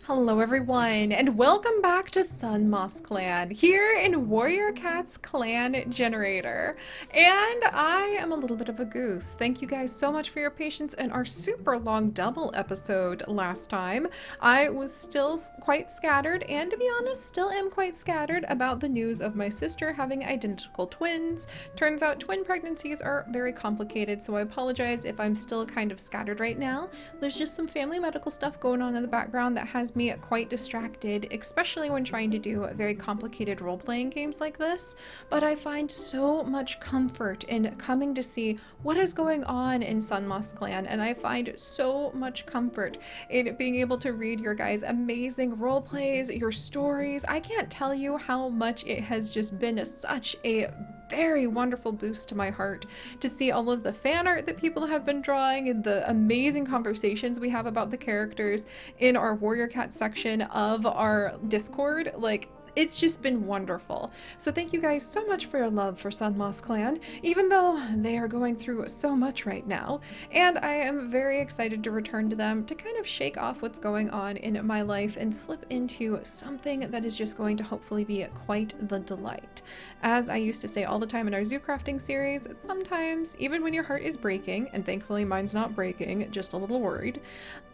Hello everyone, and welcome back to Sun Moss Clan, here in Warrior Cat's Clan Generator. And I am a little bit of a goose. Thank you guys so much for your patience in our super long double episode last time. I was still quite scattered, and to be honest, still am quite scattered about the news of my sister having identical twins. Turns out twin pregnancies are very complicated, so I apologize if I'm still kind of scattered right now. There's just some family medical stuff going on in the background that has me quite distracted, especially when trying to do very complicated role-playing games like this. But I find so much comfort in coming to see what is going on in Sun Moss Clan, and I find so much comfort in being able to read your guys' amazing role plays, your stories. I can't tell you how much it has just been such a very wonderful boost to my heart to see all of the fan art that people have been drawing and the amazing conversations we have about the characters in our Warrior Cat section of our Discord. Like, it's just been wonderful. So thank you guys so much for your love for Sun Moss Clan, even though they are going through so much right now. And I am very excited to return to them to kind of shake off what's going on in my life and slip into something that is just going to hopefully be quite the delight. As I used to say all the time in our zoo crafting series, sometimes even when your heart is breaking, and thankfully mine's not breaking, just a little worried,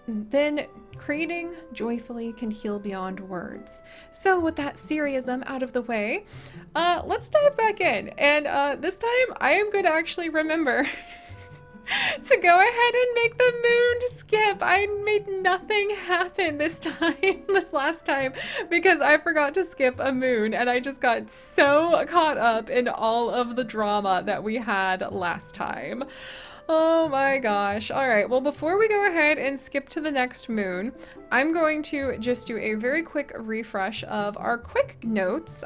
then creating joyfully can heal beyond words. So with that serialism out of the way, let's dive back in. And this time I am going to actually remember to go ahead and make the moon skip. I made nothing happen this time, this last time, because I forgot to skip a moon and I just got so caught up in all of the drama that we had last time. Oh my gosh. All right. Well, before we go ahead and skip to the next moon, I'm going to just do a very quick refresh of our quick notes.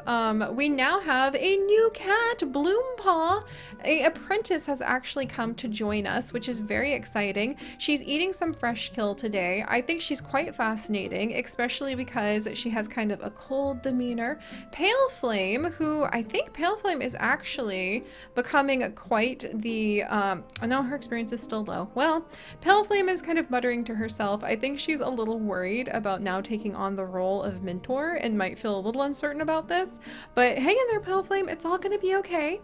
We now have a new cat, Bloompaw. A apprentice has actually come to join us, which is very exciting. She's eating some fresh kill today. I think she's quite fascinating, especially because she has kind of a cold demeanor. Pale Flame, who I think Pale Flame is actually becoming quite the, no, her experience is still low. Well, Pale Flame is kind of muttering to herself. I think she's a little worried about now taking on the role of mentor and might feel a little uncertain about this. But hang in there, Pale Flame. It's all going to be okay.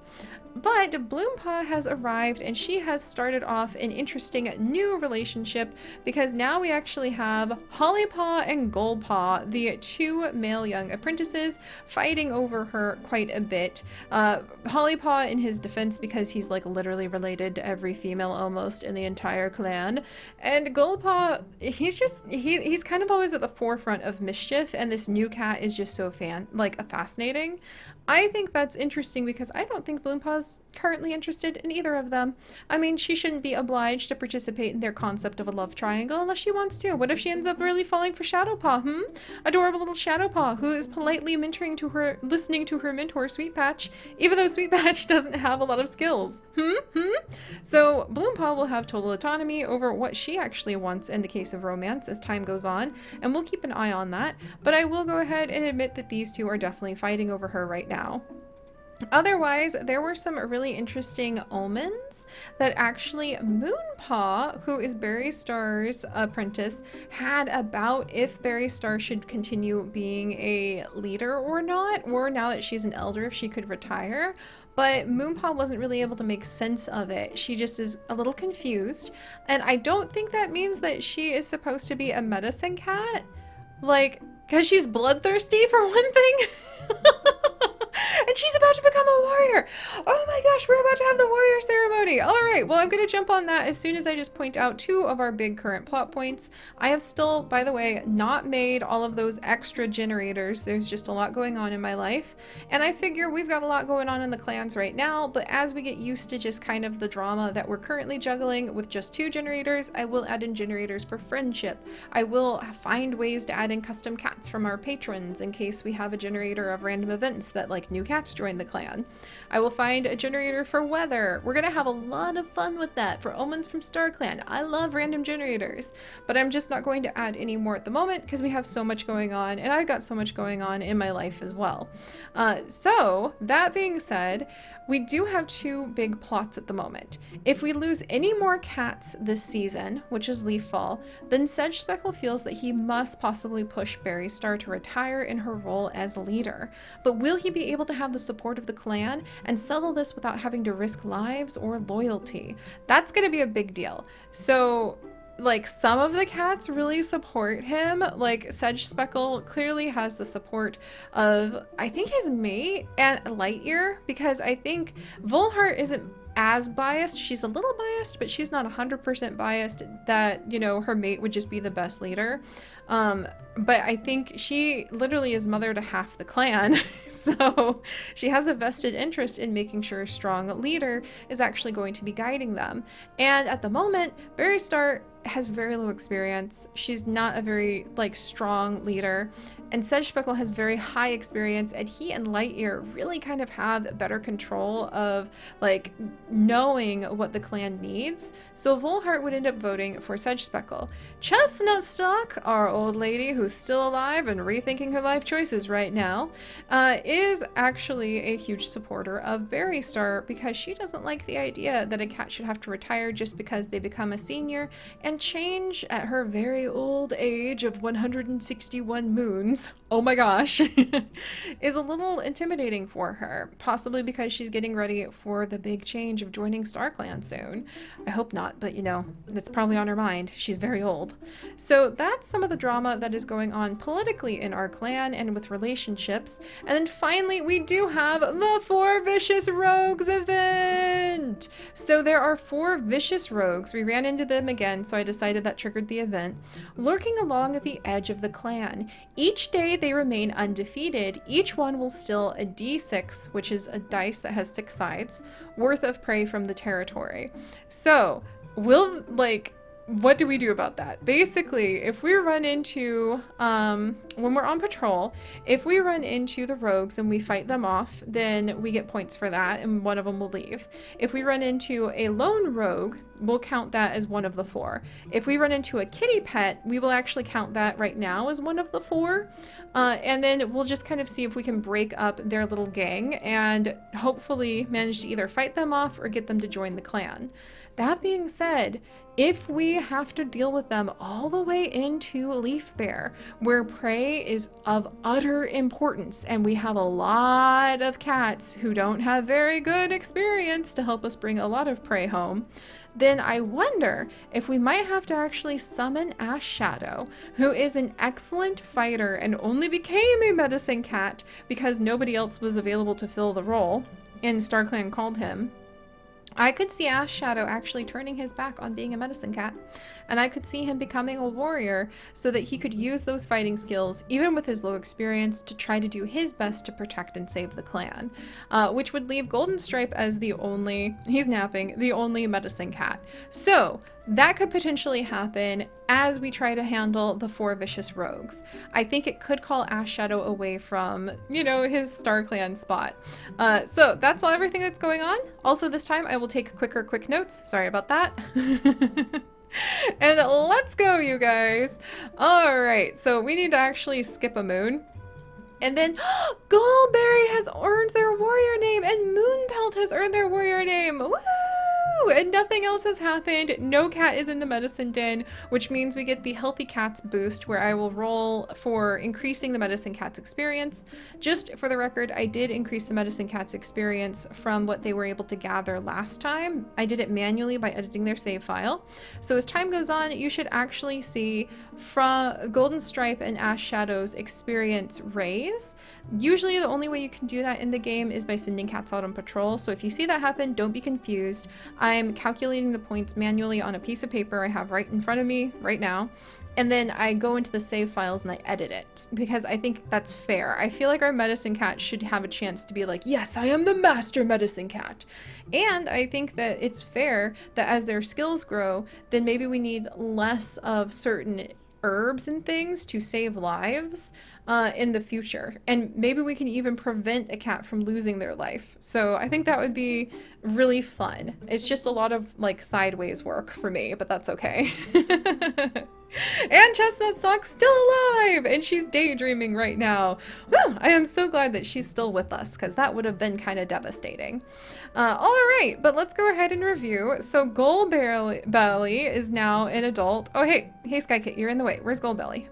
But Bloompaw has arrived and she has started off an interesting new relationship because now we actually have Hollypaw and Goldpaw, the two male young apprentices, fighting over her quite a bit. Hollypaw in his defense because he's like literally related to every female almost in the entire clan. And Goldpaw, he's kind of always at the forefront of mischief, and this new cat is just so fascinating. I think that's interesting because I don't think Bloompaw's currently interested in either of them. I mean, she shouldn't be obliged to participate in their concept of a love triangle unless she wants to. What if she ends up really falling for Shadowpaw, Adorable little Shadowpaw, who is politely listening to her mentor, Sweet Patch, even though Sweet Patch doesn't have a lot of skills. So Bloompaw will have total autonomy over what she actually wants in the case of romance as time goes on, and we'll keep an eye on that. But I will go ahead and admit that these two are definitely fighting over her right now. Otherwise, there were some really interesting omens that actually Moonpaw, who is Barry Star's apprentice, had about if Barry Star should continue being a leader or not, or now that she's an elder, if she could retire. But Moonpaw wasn't really able to make sense of it. She just is a little confused. And I don't think that means that she is supposed to be a medicine cat. Like, because she's bloodthirsty for one thing. And she's about to become a warrior. Oh my gosh, we're about to have the warrior ceremony. All right, well, I'm going to jump on that as soon as I just point out two of our big current plot points. I have still, by the way, not made all of those extra generators. There's just a lot going on in my life. And I figure we've got a lot going on in the clans right now, but as we get used to just kind of the drama that we're currently juggling with just two generators, I will add in generators for friendship. I will find ways to add in custom cats from our patrons in case we have a generator of random events that like new cats cats join the clan. I will find a generator for weather. We're gonna have a lot of fun with that for omens from StarClan. I love random generators, but I'm just not going to add any more at the moment because we have so much going on, and I've got so much going on in my life as well. So that being said, we do have two big plots at the moment. If we lose any more cats this season, which is leaf fall, then Sedge Speckle feels that he must possibly push Berry Star to retire in her role as leader. But will he be able to have the support of the clan and settle this without having to risk lives or loyalty? That's going to be a big deal. So like, some of the cats really support him. Like, Sedge Speckle clearly has the support of, I think, his mate and Lightyear, because I think Volheart isn't as biased. She's a little biased, but she's not 100% biased that, you know, her mate would just be the best leader. But I think she literally is mother to half the clan. So she has a vested interest in making sure a strong leader is actually going to be guiding them. And at the moment, Berry Star has very low experience. She's not a very like strong leader, and Sedge Speckle has very high experience, and he and Lightyear really kind of have better control of like knowing what the clan needs. So Volheart would end up voting for Sedge Speckle. Chestnut Stock, our old lady who's still alive and rethinking her life choices right now, is actually a huge supporter of Berry Star because she doesn't like the idea that a cat should have to retire just because they become a senior, and change at her very old age of 161 moons, oh my gosh, is a little intimidating for her, possibly because she's getting ready for the big change of joining StarClan soon. I hope not, but you know, that's probably on her mind. She's very old. So that's some of the drama that is going on politically in our clan and with relationships. And then finally, we do have the 4 Vicious Rogues event. So there are 4 vicious rogues. We ran into them again, so I decided that triggered the event, lurking along at the edge of the clan. Each day they remain undefeated. Each one will steal a d6, which is a dice that has 6 sides, worth of prey from the territory. So we'll like, what do we do about that? Basically, if we run into, when we're on patrol, if we run into the rogues and we fight them off, then we get points for that, and one of them will leave. If we run into a lone rogue, we'll count that as one of the 4. If we run into a kitty pet, we will actually count that right now as one of the 4. And then we'll just kind of see if we can break up their little gang and hopefully manage to either fight them off or get them to join the clan. That being said, if we have to deal with them all the way into Leaf Bear, where prey is of utter importance, and we have a lot of cats who don't have very good experience to help us bring a lot of prey home, then I wonder if we might have to actually summon Ash Shadow, who is an excellent fighter and only became a medicine cat because nobody else was available to fill the role, and StarClan called him. I could see Ash Shadow actually turning his back on being a medicine cat, and I could see him becoming a warrior so that he could use those fighting skills, even with his low experience, to try to do his best to protect and save the clan, which would leave Golden Stripe as the only, he's napping, the only medicine cat. So that could potentially happen as we try to handle the 4 vicious rogues. I think it could call Ash Shadow away from, you know, his StarClan spot. So that's everything that's going on. Also this time I will take quick notes. Sorry about that. And let's go, you guys. All right, so we need to actually skip a moon. And then Goldberry has earned their warrior name, and Moonpelt has earned their warrior name. Woo! And nothing else has happened. No cat is in the medicine den, which means we get the healthy cats boost, where I will roll for increasing the medicine cat's experience. Just for the record, I did increase the medicine cat's experience from what they were able to gather last time. I did it manually by editing their save file. So as time goes on, you should actually see from Golden Stripe and Ash Shadow's experience raise. Usually the only way you can do that in the game is by sending cats out on patrol. So if you see that happen, don't be confused. I'm calculating the points manually on a piece of paper I have right in front of me right now. And then I go into the save files and I edit it because I think that's fair. I feel like our medicine cat should have a chance to be like, yes, I am the master medicine cat. And I think that it's fair that as their skills grow, then maybe we need less of certain herbs and things to save lives in the future. And maybe we can even prevent a cat from losing their life. So I think that would be really fun. It's just a lot of like sideways work for me, but that's okay. And Chestnut Stalk's still alive, and she's daydreaming right now. Whew, I am so glad that she's still with us, because that would have been kind of devastating. All right, but let's go ahead and review. So Goldbelly is now an adult. Oh, hey, Skykit, you're in the way. Where's Goldbelly?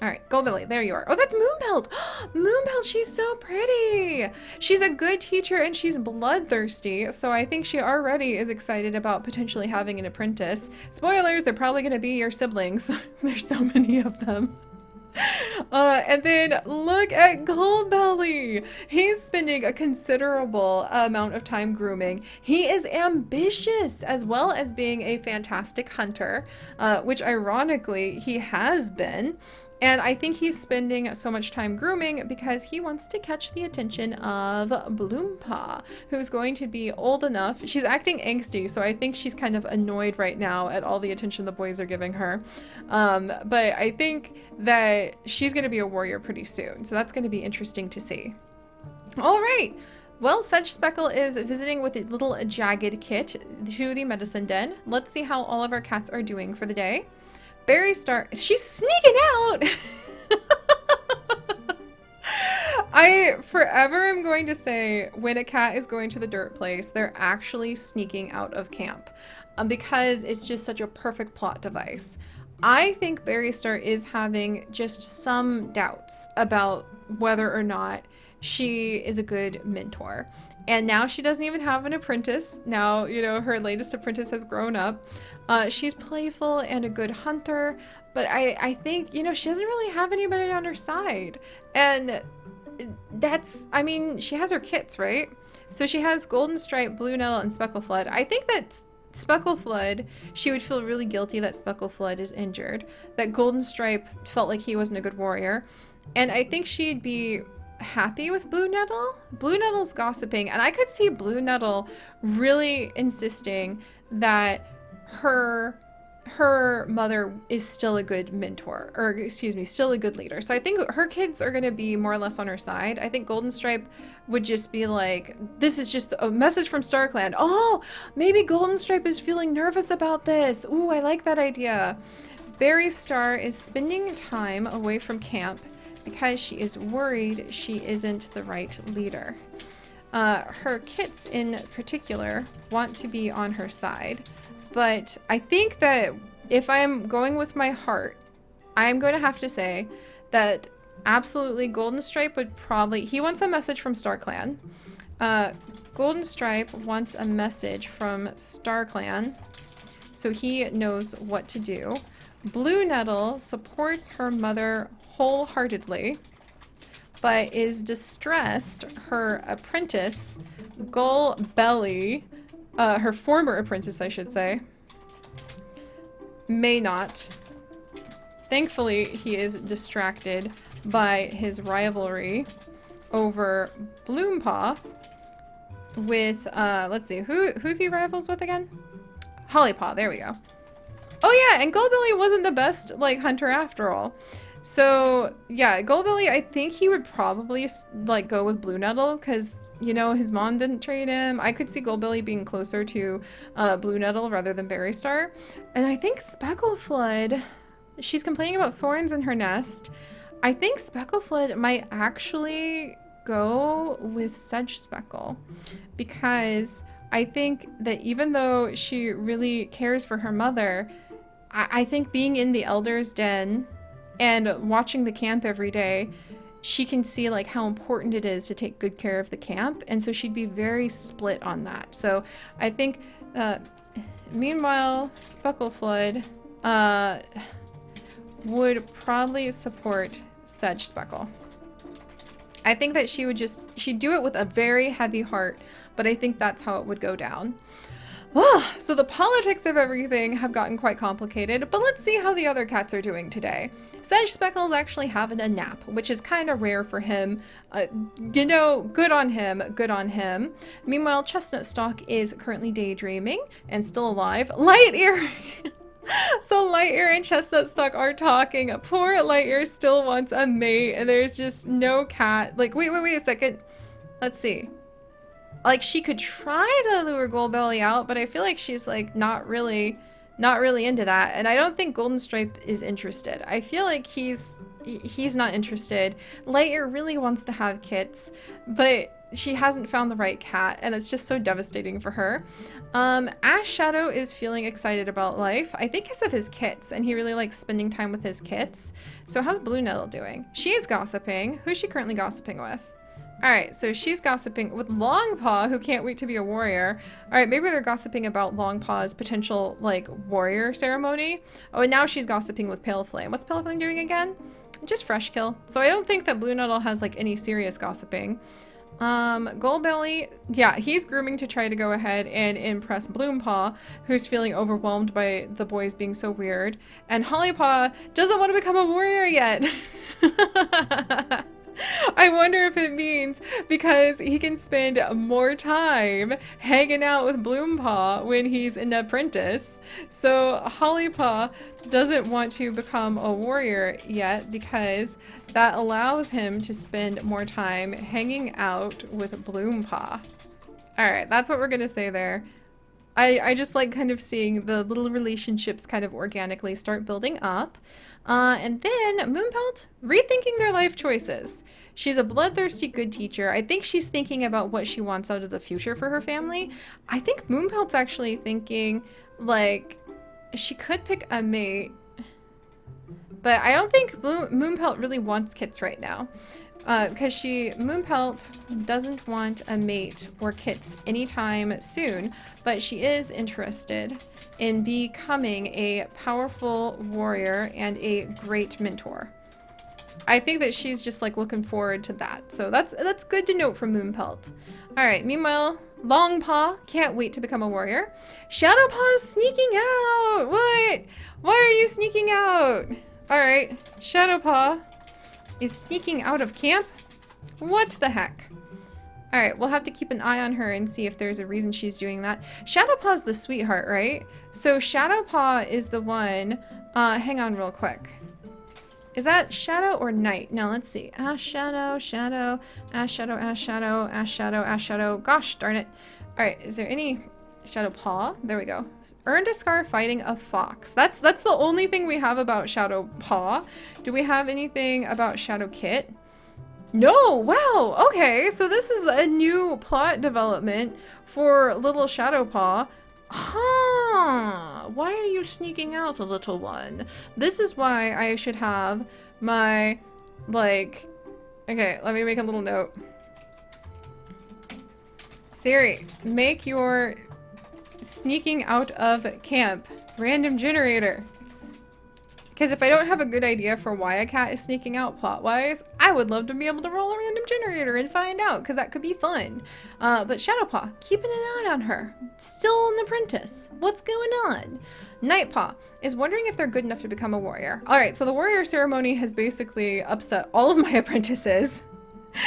All right, Goldbelly, there you are. Oh, that's Moonbelt. Moonbelt, she's so pretty. She's a good teacher and she's bloodthirsty. So I think she already is excited about potentially having an apprentice. Spoilers, they're probably going to be your siblings. There's so many of them. And then look at Goldbelly. He's spending a considerable amount of time grooming. He is ambitious as well as being a fantastic hunter, which ironically he has been. And I think he's spending so much time grooming because he wants to catch the attention of Bloompaw, who's going to be old enough. She's acting angsty, so I think she's kind of annoyed right now at all the attention the boys are giving her. But I think that she's going to be a warrior pretty soon, so that's going to be interesting to see. All right. Well, Sedge Speckle is visiting with a little jagged kit to the medicine den. Let's see how all of our cats are doing for the day. Berry Star, she's sneaking out. I forever am going to say when a cat is going to the dirt place, they're actually sneaking out of camp because it's just such a perfect plot device. I think Berry Star is having just some doubts about whether or not she is a good mentor. And now she doesn't even have an apprentice. Now, you know, her latest apprentice has grown up. She's playful and a good hunter, but I think, you know, she doesn't really have anybody on her side. And that's, I mean, she has her kits, right? So she has Golden Stripe, Blue Nettle, and Speckle Flood. I think that Speckle Flood, she would feel really guilty that Speckle Flood is injured. That Golden Stripe felt like he wasn't a good warrior. And I think she'd be happy with Blue Nettle. Blue Nettle's gossiping, and I could see Blue Nettle really insisting that her mother is still a good mentor, or excuse me, still a good leader. So I think her kids are going to be more or less on her side. I think Golden Stripe would just be like, this is just a message from StarClan. Oh, maybe Golden Stripe is feeling nervous about this. Ooh, I like that idea. Berry Star is spending time away from camp because she is worried she isn't the right leader. Her kits in particular want to be on her side, but I think that if I'm going with my heart, I'm going to have to say that absolutely Golden Stripe would probably, he wants a message from StarClan. Golden Stripe wants a message from StarClan, so he knows what to do. Blue Nettle supports her mother wholeheartedly, but is distressed her apprentice, Goldbelly, her former apprentice, I should say, may not. Thankfully, he is distracted by his rivalry over Bloompaw with, let's see, who's he rivals with again? Hollypaw, there we go. Oh yeah, and Goldbelly wasn't the best, like, hunter after all. So, yeah, Goldbelly, I think he would probably, like, go with Blue Nettle, because, you know, his mom didn't trade him. I could see Goldbelly being closer to Blue Nettle rather than Berry Star. And I think Speckle Flood, she's complaining about thorns in her nest. I think Speckle Flood might actually go with Sedge Speckle, because I think that even though she really cares for her mother, I think being in the Elder's Den and watching the camp every day, she can see like how important it is to take good care of the camp, and so she'd be very split on that. So I think meanwhile Speckle Flood would probably support Sedge Speckle. I think that she'd do it with a very heavy heart, but I think that's how it would go down. So the politics of everything have gotten quite complicated, but let's see how the other cats are doing today. Sedge Speckle's actually having a nap, which is kind of rare for him. You know, good on him, good on him. Meanwhile, Chestnut Stalk is currently daydreaming and still alive. Light Ear! So Lightyear and Chestnut Stuck are talking. Poor Lightyear still wants a mate, and there's just no cat. Like, wait a second. Let's see. Like, she could try to lure Goldbelly out, but I feel like she's like not really into that. And I don't think Golden Stripe is interested. I feel like he's not interested. Lightyear really wants to have kits, but she hasn't found the right cat, and it's just so devastating for her. Ash Shadow is feeling excited about life. I think because of his kits, and he really likes spending time with his kits. So how's Blue Nettle doing? She is gossiping. Who's she currently gossiping with? All right, so she's gossiping with Longpaw, who can't wait to be a warrior. All right, maybe they're gossiping about Longpaw's potential, like, warrior ceremony. Oh, and now she's gossiping with Pale Flame. What's Pale Flame doing again? Just fresh kill. So I don't think that Blue Nettle has, like, any serious gossiping. Goldbelly, yeah, he's grooming to try to go ahead and impress Bloompaw, who's feeling overwhelmed by the boys being so weird. And Hollypaw doesn't want to become a warrior yet. I wonder if it means because he can spend more time hanging out with Bloompaw when he's an apprentice. So Hollypaw doesn't want to become a warrior yet because that allows him to spend more time hanging out with Bloompaw. Alright, that's what we're gonna say there. I just like kind of seeing the little relationships kind of organically start building up. And then Moonpelt, rethinking their life choices. She's a bloodthirsty good teacher. I think she's thinking about what she wants out of the future for her family. I think Moonpelt's actually thinking, like, she could pick a mate. But I don't think Moonpelt really wants kits right now. Because Moonpelt doesn't want a mate or kits anytime soon, but she is interested in becoming a powerful warrior and a great mentor. I think that she's just like looking forward to that. So that's good to note from Moonpelt. All right, meanwhile, Longpaw can't wait to become a warrior. Shadowpaw's sneaking out. What? Why are you sneaking out? All right, Shadowpaw is sneaking out of camp? What the heck? Alright, we'll have to keep an eye on her and see if there's a reason she's doing that. Shadowpaw's the sweetheart, right? So Shadowpaw is the one... hang on real quick. Is that Shadow or Night? Now, let's see. Ash Shadow, Shadow, Ash Shadow, Ash Shadow, Ash Shadow, Ash Shadow. Gosh darn it. Alright, is there any... Shadowpaw? There we go. Earned a scar fighting a fox. That's the only thing we have about Shadowpaw. Do we have anything about Shadow Kit? No! Wow! Okay, so this is a new plot development for little Shadowpaw. Huh! Why are you sneaking out, little one? This is why I should have my, like... Okay, let me make a little note. Siri, make your sneaking out of camp random generator. Because if I don't have a good idea for why a cat is sneaking out plot-wise, I would love to be able to roll a random generator and find out, because that could be fun. But Shadowpaw, keeping an eye on her. Still an apprentice. What's going on? Nightpaw is wondering if they're good enough to become a warrior. Alright, so the warrior ceremony has basically upset all of my apprentices.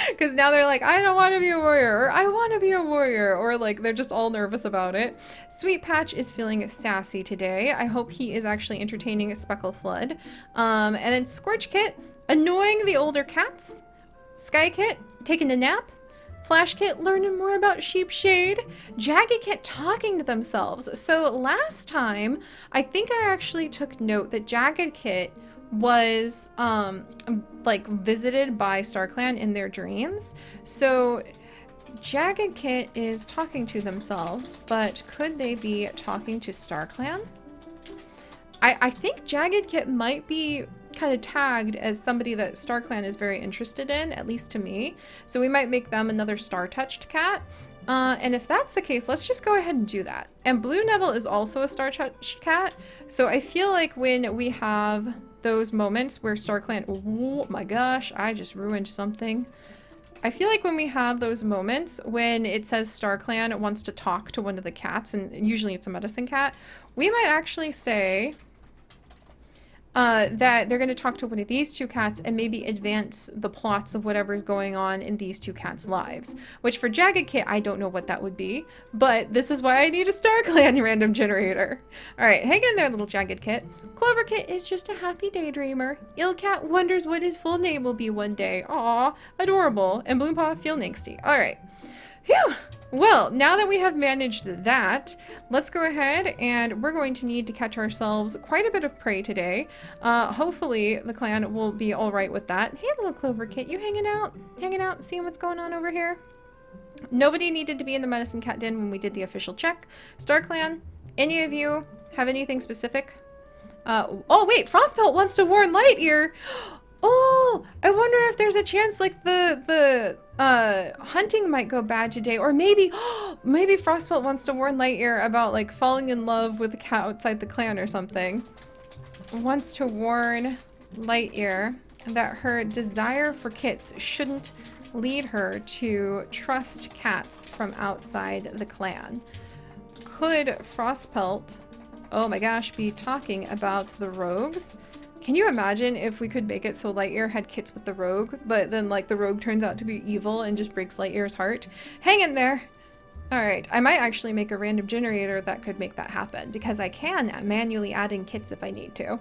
Because now they're like, I don't want to be a warrior, or I want to be a warrior, or like they're just all nervous about it. Sweet Patch is feeling sassy today. I hope he is actually entertaining Speckle Flood. And then Scorch Kit, annoying the older cats. Sky Kit, taking a nap. Flash Kit, learning more about Sheep Shade. Jagged Kit, talking to themselves. So last time, I think I actually took note that Jagged Kit was like visited by StarClan in their dreams. So Jagged Kit is talking to themselves, but could they be talking to StarClan? I think Jagged Kit might be kind of tagged as somebody that StarClan is very interested in, at least to me. So we might make them another star-touched cat. And if that's the case, let's just go ahead and do that. And Blue Nettle is also a star-touched cat. So I feel like when we have those moments where StarClan, oh my gosh, I just ruined something. I feel like when we have those moments when it says StarClan wants to talk to one of the cats, and usually it's a medicine cat, we might actually say, that they're going to talk to one of these two cats and maybe advance the plots of whatever's going on in these two cats' lives. Which for Jagged Kit, I don't know what that would be, but this is why I need a StarClan random generator. Alright, hang in there, little Jagged Kit. Clover Kit is just a happy daydreamer. Ill Cat wonders what his full name will be one day. Aw, adorable. And Bloompaw feel angsty. Alright. Phew! Well, now that we have managed that, let's go ahead and we're going to need to catch ourselves quite a bit of prey today. Hopefully the clan will be all right with that. Hey, little Clover Kit, you hanging out, seeing what's going on over here? Nobody needed to be in the medicine cat den when we did the official check. StarClan, any of you have anything specific? Oh wait, Frostbelt wants to warn Lightear. Oh, I wonder if there's a chance like the hunting might go bad today, or maybe maybe Frostbelt wants to warn Lightear about like falling in love with a cat outside the clan or something. Wants to warn Lightear that her desire for kits shouldn't lead her to trust cats from outside the clan. Could Frostpelt, oh my gosh, be talking about the rogues? Can you imagine if we could make it so Lightear had kits with the rogue, but then like the rogue turns out to be evil and just breaks Lightear's heart? Hang in there! Alright, I might actually make a random generator that could make that happen, because I can manually add in kits if I need to.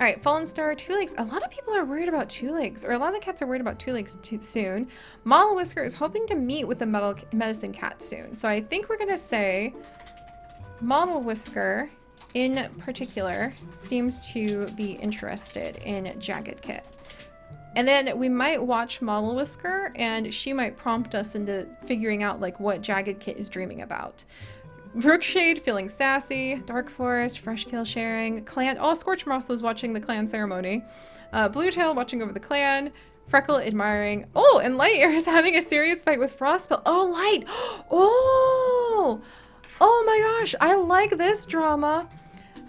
Alright, Fallen Star, Two Legs. A lot of people are worried about Two Legs, or a lot of the cats are worried about Two Legs too soon. Mala Whisker is hoping to meet with the medicine cat soon, so I think we're gonna say Mala Whisker in particular seems to be interested in Jagged Kit. And then we might watch Model Whisker and she might prompt us into figuring out like what Jagged Kit is dreaming about. Brookshade feeling sassy, Dark Forest, Fresh Kill sharing, Clan, oh, Scorchmoth was watching the clan ceremony, Bluetail watching over the clan, Freckle admiring, oh, and Lightear is having a serious fight with Frostbelt. Oh, Light, oh my gosh, I like this drama.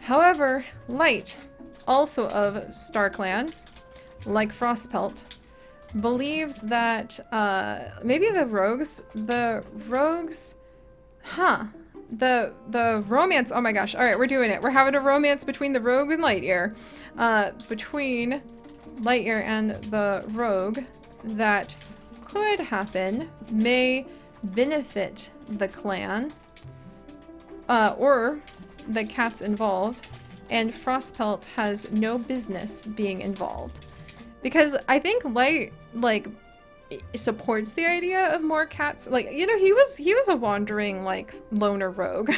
However, Light, also of StarClan, like Frostpelt, believes that maybe the rogues, the romance, oh my gosh, all right, we're doing it. We're having a romance between the rogue and Lightear. Between Lightear and the rogue that could happen may benefit the clan, or the cats involved, and Frostpelt has no business being involved. Because I think Light, like, supports the idea of more cats. Like, you know, he was a wandering, like, loner rogue.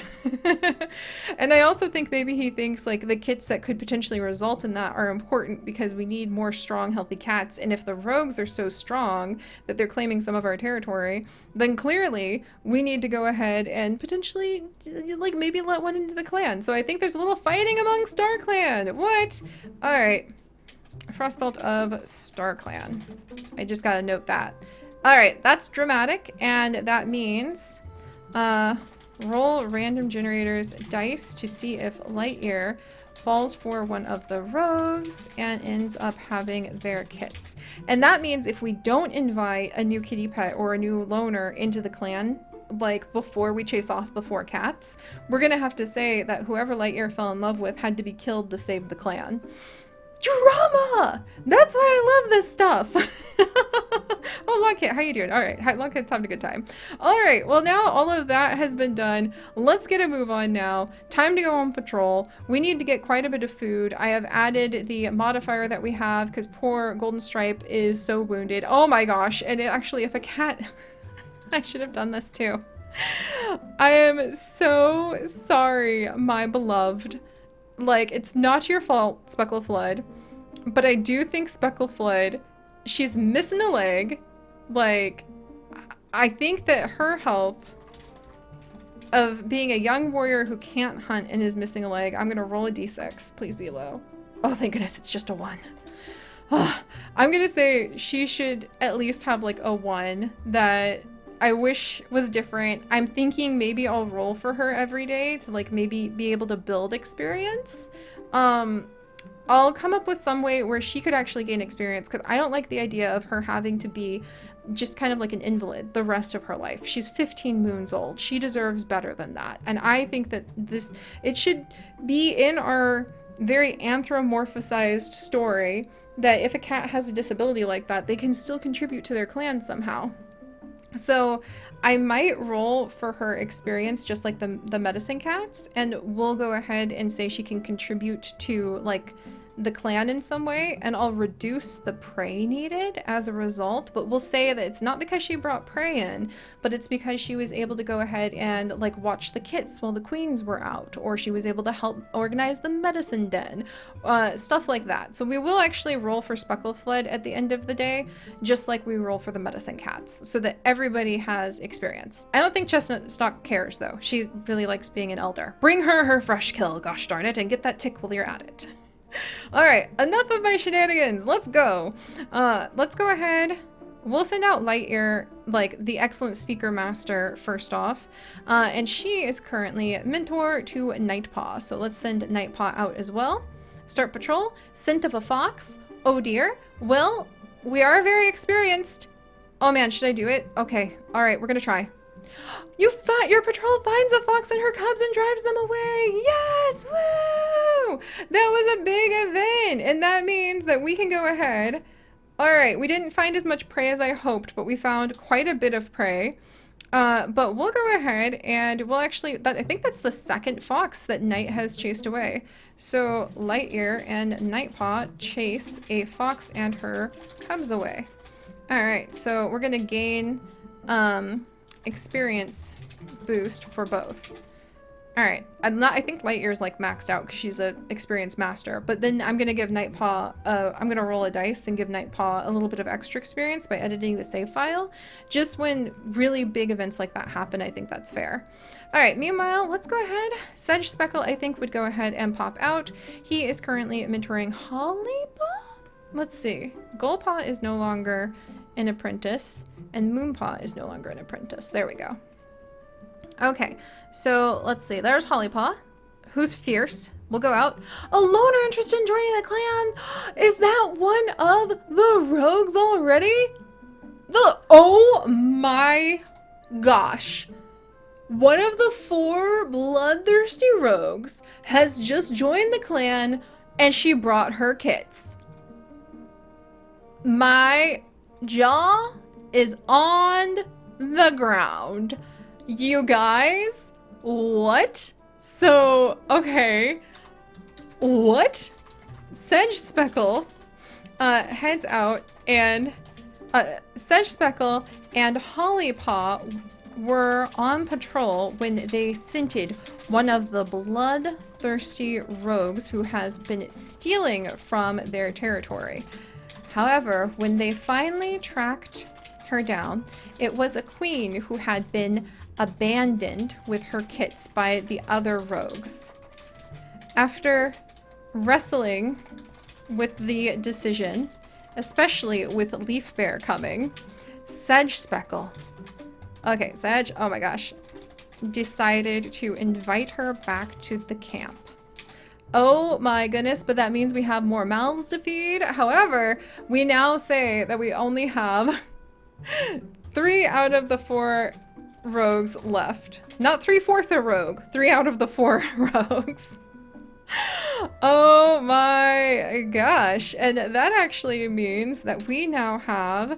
And I also think maybe he thinks, like, the kits that could potentially result in that are important because we need more strong, healthy cats. And if the rogues are so strong that they're claiming some of our territory, then clearly we need to go ahead and potentially, like, maybe let one into the clan. So I think there's a little fighting among StarClan. What? All right. Frostbelt of StarClan. I just gotta note that. Alright, that's dramatic, and that means roll random generators dice to see if Lightear falls for one of the rogues and ends up having their kits. And that means if we don't invite a new kitty pet or a new loner into the clan, like before we chase off the 4 cats, we're gonna have to say that whoever Lightear fell in love with had to be killed to save the clan. Drama! That's why I love this stuff. Oh, Longkit, how you doing? All right, Longkit's having a good time. All right, well now all of that has been done. Let's get a move on now. Time to go on patrol. We need to get quite a bit of food. I have added the modifier that we have because poor Golden Stripe is so wounded. Oh my gosh, and actually if a cat... I should have done this too. I am so sorry, my beloved. Like, it's not your fault, Speckle Flood, but I do think Speckle Flood, she's missing a leg. Like, I think that her health of being a young warrior who can't hunt and is missing a leg, I'm gonna roll a d6. Please be low. Oh, thank goodness, it's just a 1. Oh, I'm gonna say she should at least have like a 1 that I wish was different. I'm thinking maybe I'll roll for her every day to like maybe be able to build experience. I'll come up with some way where she could actually gain experience because I don't like the idea of her having to be just kind of like an invalid the rest of her life. She's 15 moons old. She deserves better than that. And I think that it should be in our very anthropomorphized story that if a cat has a disability like that, they can still contribute to their clan somehow. So I might roll for her experience just like the medicine cats, and we'll go ahead and say she can contribute to like the clan in some way, and I'll reduce the prey needed as a result, but we'll say that it's not because she brought prey in, but it's because she was able to go ahead and like watch the kits while the queens were out, or she was able to help organize the medicine den, stuff like that. So we will actually roll for Specklefled at the end of the day, just like we roll for the medicine cats, so that everybody has experience. I don't think Chestnut Stock cares though. She really likes being an elder. Bring her her fresh kill, gosh darn it, and get that tick while you're at it. All right, enough of my shenanigans. Let's go. Let's go ahead. We'll send out Lightear, like the excellent speaker master, first off. And she is currently mentor to Nightpaw. So let's send Nightpaw out as well. Start patrol. Scent of a fox. Oh dear. Well, we are very experienced. Oh man, should I do it? Okay. All right, we're gonna try. Your patrol finds a fox and her cubs and drives them away. Yes, woo! That was a big event, and that means that we can go ahead. All right, we didn't find as much prey as I hoped, but we found quite a bit of prey. But we'll go ahead and we'll actually, I think that's the second fox that Night has chased away. So Lightear and Nightpaw chase a fox and her cubs away. All right, so we're gonna gain experience boost for both. All right, I think Lightear's like maxed out because she's a experienced master, but then I'm gonna give Nightpaw, I'm gonna roll a dice and give Nightpaw a little bit of extra experience by editing the save file. Just when really big events like that happen, I think that's fair. All right, meanwhile, let's go ahead. Sedge Speckle, I think, would go ahead and pop out. He is currently mentoring Hollypaw? Let's see. Goldpaw is no longer an apprentice, and Moonpaw is no longer an apprentice. There we go. Okay, so let's see. There's Hollypaw, who's fierce. We'll go out. A loner interested in joining the clan. Is that one of the rogues already? Oh my gosh. One of the 4 bloodthirsty rogues has just joined the clan, and she brought her kits. My jaw is on the ground. You guys, what? So, okay. What? Sedge Speckle heads out, and Sedge Speckle and Hollypaw were on patrol when they scented one of the bloodthirsty rogues who has been stealing from their territory. However, when they finally tracked her down, it was a queen who had been abandoned with her kits by the other rogues. After wrestling with the decision, especially with Leaf Bear coming, Sedge Speckle, okay, Sedge, oh my gosh, decided to invite her back to the camp. Oh my goodness, but that means we have more mouths to feed. However, we now say that we only have 3 out of the 4 rogues left. Not 3/4 a rogue, 3 out of the 4 rogues. Oh my gosh. And that actually means that we now have,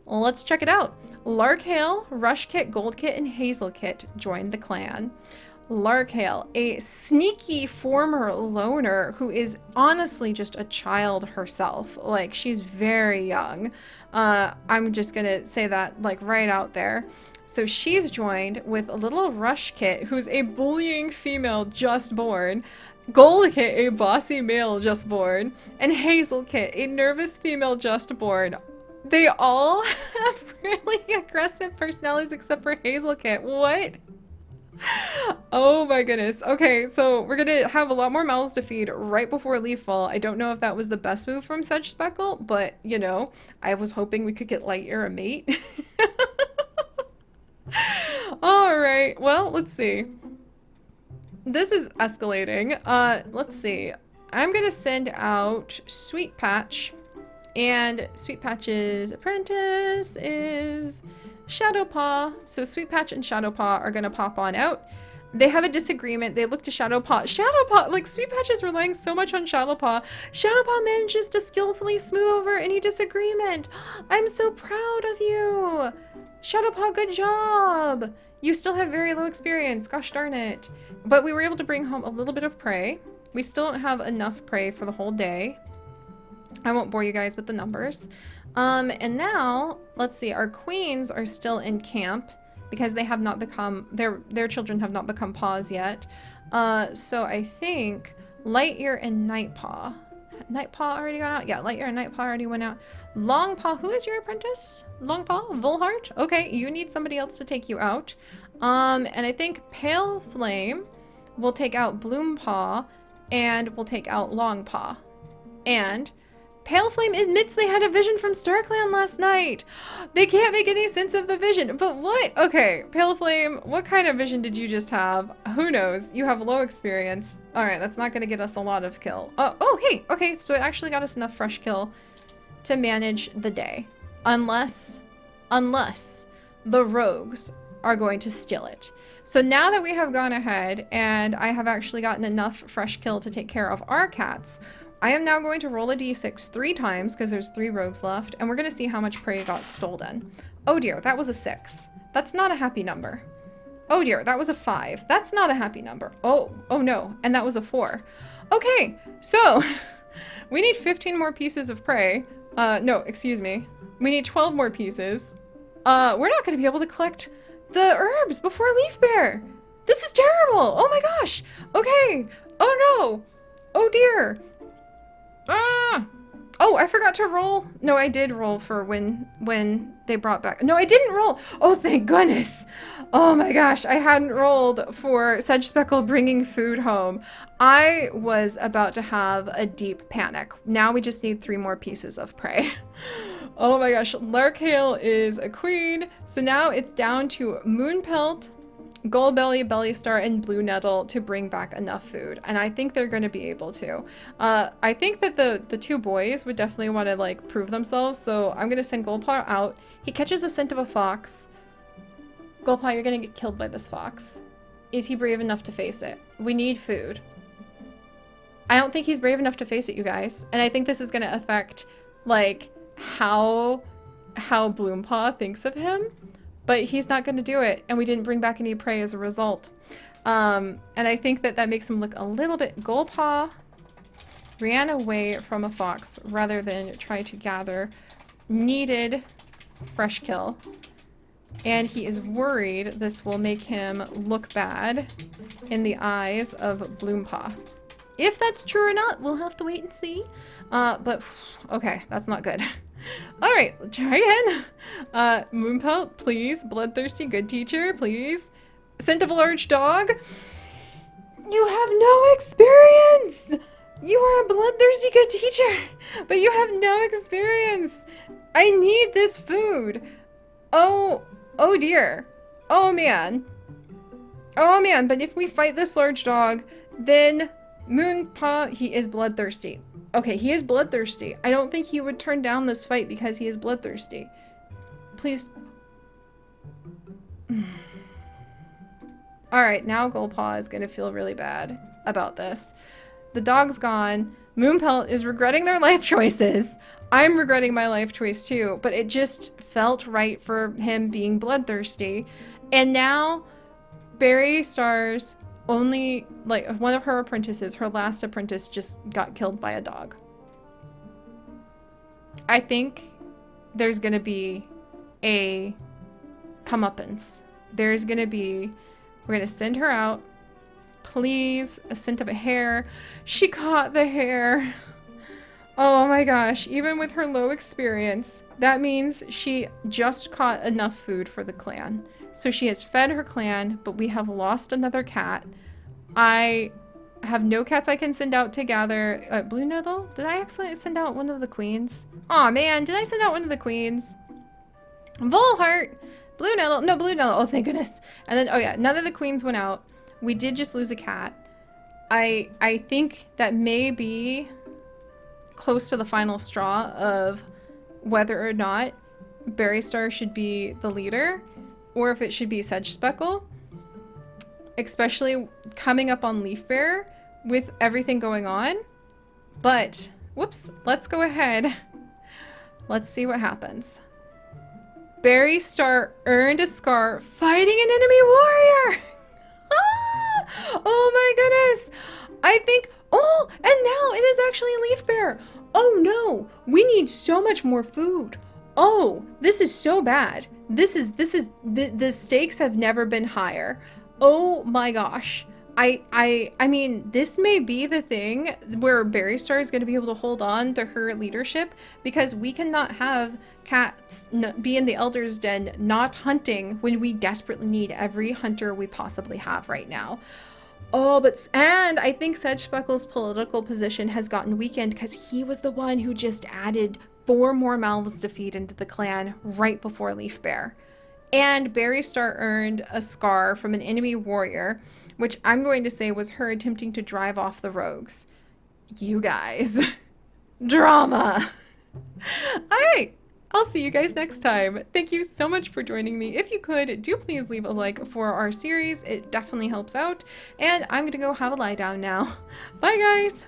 well, let's check it out. Larkhail, Rush Kit, Gold Kit, and Hazel Kit joined the clan. Larkhail, a sneaky former loner who is honestly just a child herself. Like, she's very young. I'm just gonna say that like right out there. So she's joined with a little Rush Kit, who's a bullying female just born, Gold Kit, a bossy male just born, and Hazel Kit, a nervous female just born. They all have really aggressive personalities except for Hazel Kit. What? Oh my goodness. Okay, so we're gonna have a lot more mouths to feed right before Leafall. I don't know if that was the best move from Sedge Speckle, but you know, I was hoping we could get Lightear a mate. Alright, well, let's see. This is escalating. Let's see. I'm gonna send out Sweet Patch, and Sweet Patch's apprentice is Shadowpaw. So Sweet Patch and Shadowpaw are gonna pop on out. They have a disagreement. They look to Shadowpaw. Shadowpaw, like Sweet Patch is relying so much on Shadowpaw. Shadowpaw manages to skillfully smooth over any disagreement. I'm so proud of you. Shadowpaw, good job. You still have very low experience. Gosh darn it. But we were able to bring home a little bit of prey. We still don't have enough prey for the whole day. I won't bore you guys with the numbers. And now, let's see. Our queens are still in camp, because they have not become, their children have not become paws yet. So I think Lightyear and Nightpaw. Nightpaw already got out? Yeah, Lightyear and Nightpaw already went out. Longpaw, who is your apprentice? Longpaw? Volheart? Okay, you need somebody else to take you out. And I think Pale Flame will take out Bloompaw, and will take out Longpaw. And Pale Flame admits they had a vision from StarClan last night. They can't make any sense of the vision. But what? Okay, Pale Flame, what kind of vision did you just have? Who knows? You have low experience. All right, that's not going to get us a lot of kill. Oh, hey, okay, so it actually got us enough fresh kill to manage the day. Unless the rogues are going to steal it. So now that we have gone ahead and I have actually gotten enough fresh kill to take care of our cats, I am now going to roll a d6 3 times, because there's 3 rogues left, and we're going to see how much prey got stolen. Oh dear, that was a 6. That's not a happy number. Oh dear, that was a 5. That's not a happy number. Oh no, and that was a 4. Okay, so we need 15 more pieces of prey. No, excuse me. We need 12 more pieces. We're not going to be able to collect the herbs before Leaf Bear. This is terrible. Oh my gosh. Okay. Oh no. Oh dear. Oh, I forgot to roll. No, I did roll for when they brought back. No, I didn't roll. Oh, thank goodness. Oh my gosh, I hadn't rolled for Sedge Speckle bringing food home. I was about to have a deep panic. Now we just need 3 more pieces of prey. Oh my gosh, Larkhail is a queen. So now it's down to Moonpelt, Goldbelly, Bellystar, and Blue Nettle to bring back enough food. And I think they're going to be able to. I think that the 2 boys would definitely want to, like, prove themselves. So I'm going to send Goldpaw out. He catches a scent of a fox. Goldpaw, you're going to get killed by this fox. Is he brave enough to face it? We need food. I don't think he's brave enough to face it, you guys. And I think this is going to affect, like, how Bloompaw thinks of him. But he's not going to do it, and we didn't bring back any prey as a result. And I think that that makes him look a little bit... Goldpaw ran away from a fox rather than try to gather needed fresh kill. And he is worried this will make him look bad in the eyes of Bloompaw. If that's true or not, we'll have to wait and see. But, okay, that's not good. All right, try again. Moonpelt, please. Bloodthirsty good teacher, please. Scent of a large dog. You have no experience. You are a bloodthirsty good teacher, but you have no experience. I need this food. Oh dear. Oh man. Oh man, but if we fight this large dog, then Moonpaw, he is bloodthirsty. Okay, he is bloodthirsty. I don't think he would turn down this fight because he is bloodthirsty. Please. Alright, now Goldpaw is going to feel really bad about this. The dog's gone. Moonpelt is regretting their life choices. I'm regretting my life choice too, but it just felt right for him being bloodthirsty. And now, Berry Star's only, like, one of her apprentices, her last apprentice, just got killed by a dog. I think there's gonna be a comeuppance. There's gonna be, we're gonna send her out. Please, a scent of a hare. She caught the hare. Oh my gosh, even with her low experience, that means she just caught enough food for the clan. So she has fed her clan, but we have lost another cat. I have no cats I can send out to gather. Blue Nettle? Did I accidentally send out one of the queens? Aw man, did I send out one of the queens? Volheart! Blue Nettle. No, Blue Nettle. Oh, thank goodness. And then, oh yeah, none of the queens went out. We did just lose a cat. I think that may be close to the final straw of whether or not Berry Star should be the leader, or if it should be Sedge Speckle. especially coming up on Leaf Bear with everything going on. But, whoops, let's go ahead. Let's see what happens. Barry Star earned a scar fighting an enemy warrior. Oh my goodness. I think, oh, and now it is actually a Leaf Bear. Oh no, we need so much more food. Oh, this is so bad. The stakes have never been higher. Oh my gosh. I mean, this may be the thing where Berry Star is going to be able to hold on to her leadership, because we cannot have cats be in the Elder's Den not hunting when we desperately need every hunter we possibly have right now. Oh, and I think Sedgebuckle's political position has gotten weakened because he was the one who just added 4 more mouths to feed into the clan right before Leaf Bear. And Berry Star earned a scar from an enemy warrior, which I'm going to say was her attempting to drive off the rogues. You guys. Drama. All right. I'll see you guys next time. Thank you so much for joining me. If you could, do please leave a like for our series. It definitely helps out. And I'm going to go have a lie down now. Bye, guys.